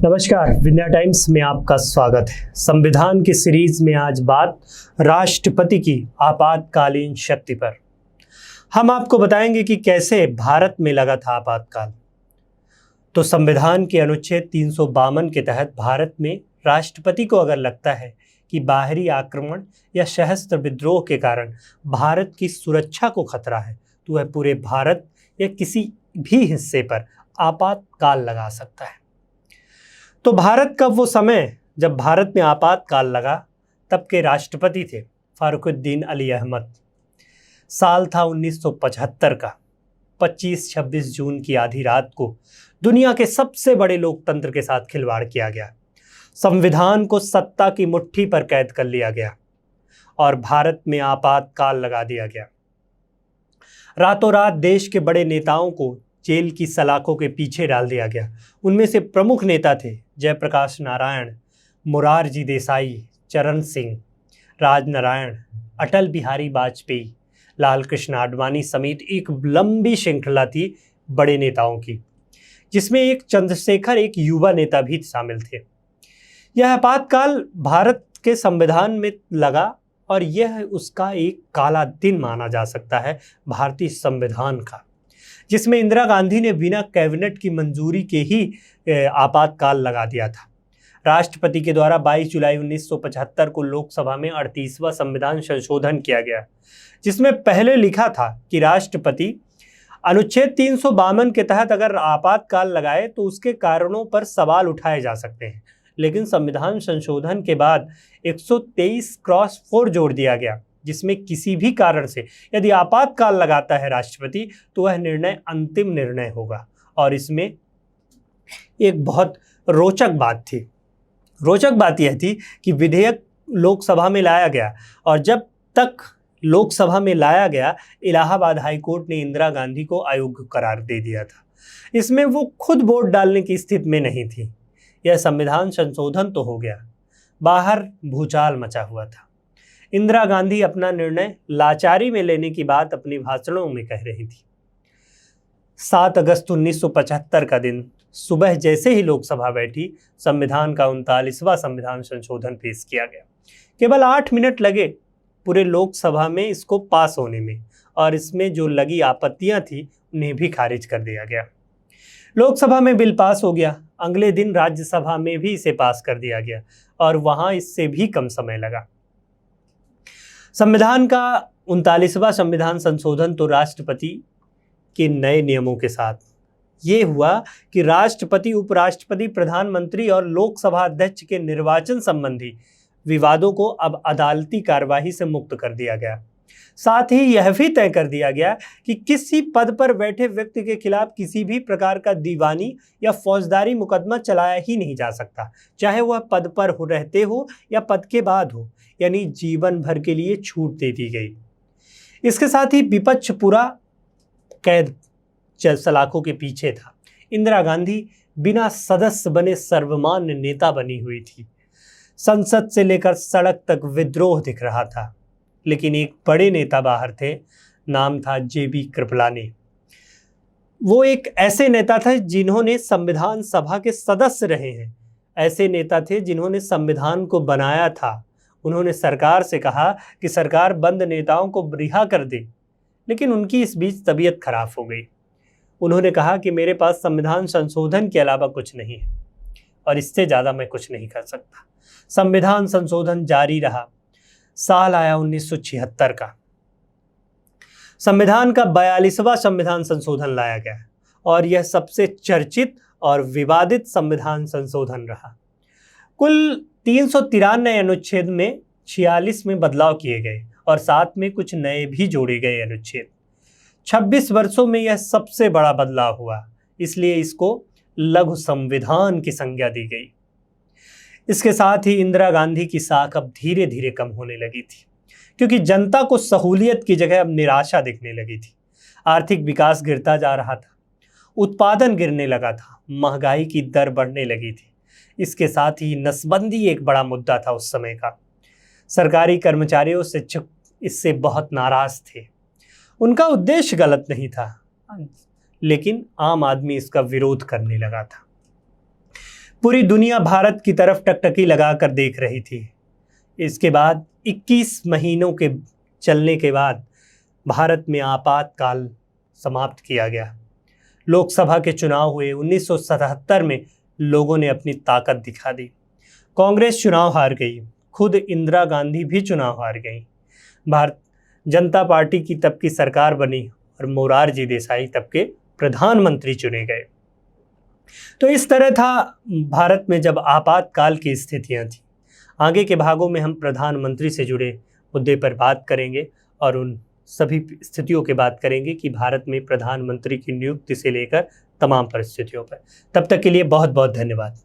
नमस्कार, विंध्या टाइम्स में आपका स्वागत है। संविधान की सीरीज में आज बात राष्ट्रपति की आपातकालीन शक्ति पर। हम आपको बताएंगे कि कैसे भारत में लगा था आपातकाल। तो संविधान के अनुच्छेद 352 के तहत भारत में राष्ट्रपति को अगर लगता है कि बाहरी आक्रमण या सशस्त्र विद्रोह के कारण भारत की सुरक्षा को खतरा है, तो वह पूरे भारत या किसी भी हिस्से पर आपातकाल लगा सकता है। तो भारत का वो समय जब भारत में आपातकाल लगा, तब के राष्ट्रपति थे फारुकुद्दीन अली अहमद। साल था 1975 का। 25-26 जून की आधी रात को दुनिया के सबसे बड़े लोकतंत्र के साथ खिलवाड़ किया गया। संविधान को सत्ता की मुट्ठी पर कैद कर लिया गया और भारत में आपातकाल लगा दिया गया। रातों रात देश के बड़े नेताओं को जेल की सलाखों के पीछे डाल दिया गया। उनमें से प्रमुख नेता थे जयप्रकाश नारायण, मोरारजी देसाई, चरण सिंह, राजनारायण, अटल बिहारी वाजपेयी, लाल कृष्ण आडवाणी समेत एक लंबी श्रृंखला थी बड़े नेताओं की, जिसमें एक चंद्रशेखर, एक युवा नेता भी शामिल थे। यह आपातकाल भारत के संविधान में लगा और यह उसका एक काला दिन माना जा सकता है भारतीय संविधान का, जिसमें इंदिरा गांधी ने बिना कैबिनेट की मंजूरी के ही आपातकाल लगा दिया था। राष्ट्रपति के द्वारा 22 जुलाई 1975 को लोकसभा में 38वां संविधान संशोधन किया गया, जिसमें पहले लिखा था कि राष्ट्रपति अनुच्छेद 352 के तहत अगर आपातकाल लगाए तो उसके कारणों पर सवाल उठाए जा सकते हैं। लेकिन संविधान संशोधन के बाद 123(4) जोड़ दिया गया, जिसमें किसी भी कारण से यदि आपातकाल लगाता है राष्ट्रपति तो वह निर्णय अंतिम निर्णय होगा। और इसमें एक बहुत रोचक बात थी। रोचक बात यह थी कि विधेयक लोकसभा में लाया गया और जब तक लोकसभा में लाया गया, इलाहाबाद हाईकोर्ट ने इंदिरा गांधी को अयोग्य करार दे दिया था। इसमें वो खुद वोट डालने की स्थिति में नहीं थी। यह संविधान संशोधन तो हो गया, बाहर भूचाल मचा हुआ था। इंदिरा गांधी अपना निर्णय लाचारी में लेने की बात अपने भाषणों में कह रही थी। 7 अगस्त 1975 का दिन सुबह जैसे ही लोकसभा बैठी, संविधान का 39वां संविधान संशोधन पेश किया गया। केवल 8 मिनट लगे पूरे लोकसभा में इसको पास होने में, और इसमें जो लगी आपत्तियां थी उन्हें भी खारिज कर दिया गया। लोकसभा में बिल पास हो गया। अगले दिन राज्यसभा में भी इसे पास कर दिया गया और वहां इससे भी कम समय लगा। संविधान का 39वां संविधान संशोधन तो राष्ट्रपति के नए नियमों के साथ ये हुआ कि राष्ट्रपति, उपराष्ट्रपति, प्रधानमंत्री और लोकसभा अध्यक्ष के निर्वाचन संबंधी विवादों को अब अदालती कार्यवाही से मुक्त कर दिया गया। साथ ही यह भी तय कर दिया गया कि किसी पद पर बैठे व्यक्ति के खिलाफ किसी भी प्रकार का दीवानी या फौजदारी मुकदमा चलाया ही नहीं जा सकता, चाहे वह पद पर रहते हो या पद के बाद हो, यानी जीवन भर के लिए छूट दे दी गई। इसके साथ ही विपक्ष पूरा कैद सलाखों के पीछे था। इंदिरा गांधी बिना सदस्य बने सर्वमान्य नेता बनी हुई थी। संसद से लेकर सड़क तक विद्रोह दिख रहा था, लेकिन एक बड़े नेता बाहर थे, नाम था JB कृपलानी। वो एक ऐसे नेता थे जिन्होंने संविधान सभा के सदस्य रहे हैं, ऐसे नेता थे जिन्होंने संविधान को बनाया था। उन्होंने सरकार से कहा कि सरकार बंद नेताओं को रिहा कर दे, लेकिन उनकी इस बीच तबीयत खराब हो गई। उन्होंने कहा कि मेरे पास संविधान संशोधन के अलावा कुछ नहीं है और इससे ज़्यादा मैं कुछ नहीं कर सकता। संविधान संशोधन जारी रहा। साल आया 1976 का। संविधान का 42वां संविधान संशोधन लाया गया और यह सबसे चर्चित और विवादित संविधान संशोधन रहा। कुल 393 अनुच्छेद में 46 में बदलाव किए गए और साथ में कुछ नए भी जोड़े गए अनुच्छेद। 26 वर्षों में यह सबसे बड़ा बदलाव हुआ, इसलिए इसको लघु संविधान की संज्ञा दी गई। इसके साथ ही इंदिरा गांधी की साख अब धीरे धीरे कम होने लगी थी, क्योंकि जनता को सहूलियत की जगह अब निराशा दिखने लगी थी। आर्थिक विकास गिरता जा रहा था, उत्पादन गिरने लगा था, महंगाई की दर बढ़ने लगी थी। इसके साथ ही नसबंदी एक बड़ा मुद्दा था उस समय का। सरकारी कर्मचारियों से इससे बहुत नाराज थे। उनका उद्देश्य गलत नहीं था, लेकिन आम आदमी इसका विरोध करने लगा था। पूरी दुनिया भारत की तरफ टकटकी लगाकर देख रही थी। इसके बाद 21 महीनों के चलने के बाद भारत में आपातकाल समाप्त किया गया। लोकसभा के चुनाव हुए। 1977 में लोगों ने अपनी ताकत दिखा दी। कांग्रेस चुनाव हार गई, खुद इंदिरा गांधी भी चुनाव हार गई। भारत जनता पार्टी की तब की सरकार बनी और मोरारजी देसाई तब के प्रधानमंत्री चुने गए। तो इस तरह था भारत में जब आपातकाल की स्थितियां थी। आगे के भागों में हम प्रधानमंत्री से जुड़े मुद्दे पर बात करेंगे और उन सभी स्थितियों की बात करेंगे कि भारत में प्रधानमंत्री की नियुक्ति से लेकर तमाम परिस्थितियों पर। तब तक के लिए बहुत बहुत धन्यवाद।